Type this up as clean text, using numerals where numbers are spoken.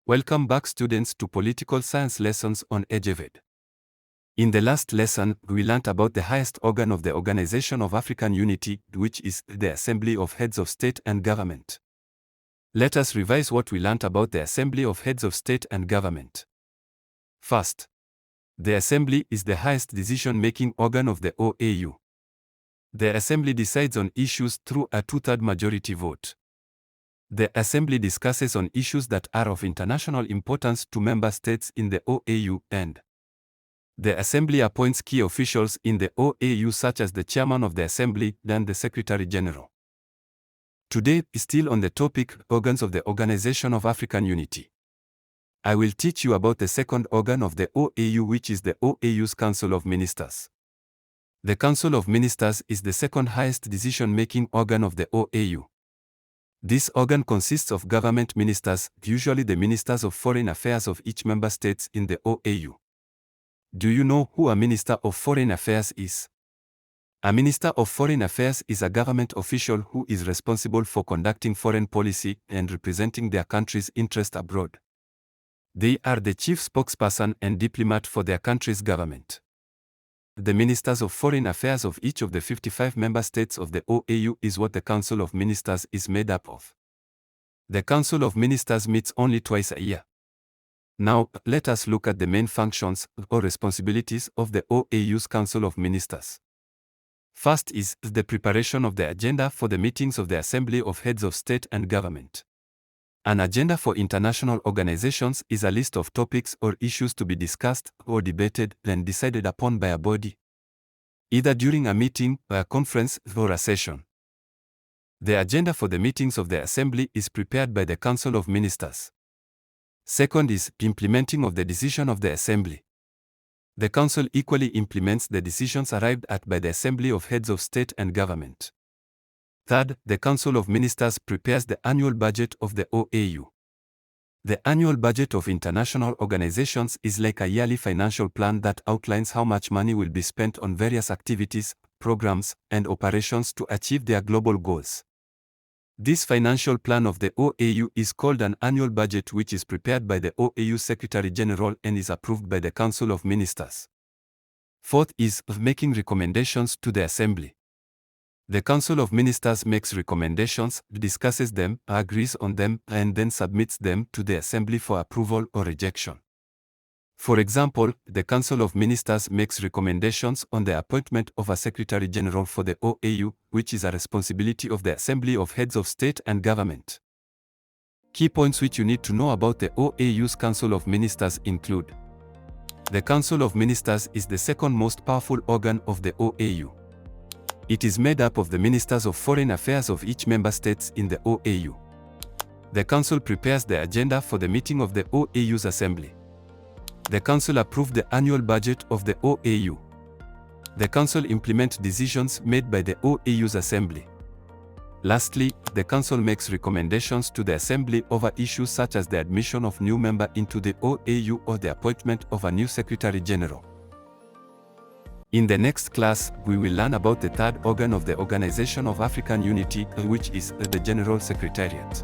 Welcome back students to Political Science Lessons on 𝕤𝕦𝕦𝕪. In the last lesson, we learnt about the highest organ of the Organization of African Unity, which is the Assembly of Heads of State and Government. Let us revise what we learnt about the Assembly of Heads of State and Government. First, the Assembly is the highest decision-making organ of the OAU. The Assembly decides on issues through a two-thirds majority vote. The Assembly discusses on issues that are of international importance to member states in the OAU, and the Assembly appoints key officials in the OAU such as the Chairman of the Assembly and the Secretary General. Today, still on the topic, organs of the Organization of African Unity. I will teach you about the second organ of the OAU, which is the OAU's Council of Ministers. The Council of Ministers is the second highest decision-making organ of the OAU. This organ consists of government ministers, usually the ministers of foreign affairs of each member states in the OAU. Do you know who a Minister of Foreign Affairs is? A Minister of Foreign Affairs is a government official who is responsible for conducting foreign policy and representing their country's interest abroad. They are the chief spokesperson and diplomat for their country's government. The Ministers of Foreign Affairs of each of the 55 member states of the OAU is what the Council of Ministers is made up of. The Council of Ministers meets only twice a year. Now, let us look at the main functions or responsibilities of the OAU's Council of Ministers. First is the preparation of the agenda for the meetings of the Assembly of Heads of State and Government. An agenda for international organizations is a list of topics or issues to be discussed or debated and decided upon by a body, either during a meeting, a conference, or a session. The agenda for the meetings of the Assembly is prepared by the Council of Ministers. Second is implementing of the decision of the Assembly. The Council equally implements the decisions arrived at by the Assembly of Heads of State and Government. Third, the Council of Ministers prepares the annual budget of the OAU. The annual budget of international organizations is like a yearly financial plan that outlines how much money will be spent on various activities, programs, and operations to achieve their global goals. This financial plan of the OAU is called an annual budget, which is prepared by the OAU Secretary General and is approved by the Council of Ministers. Fourth is making recommendations to the Assembly. The Council of Ministers makes recommendations, discusses them, agrees on them, and then submits them to the Assembly for approval or rejection. For example, the Council of Ministers makes recommendations on the appointment of a Secretary General for the OAU, which is a responsibility of the Assembly of Heads of State and Government. Key points which you need to know about the OAU's Council of Ministers include: the Council of Ministers is the second most powerful organ of the OAU. It is made up of the Ministers of Foreign Affairs of each member states in the OAU. The Council prepares the agenda for the meeting of the OAU's Assembly. The Council approves the annual budget of the OAU. The Council implements decisions made by the OAU's Assembly. Lastly, the Council makes recommendations to the Assembly over issues such as the admission of new member into the OAU or the appointment of a new Secretary General. In the next class, we will learn about the third organ of the Organization of African Unity, which is the General Secretariat.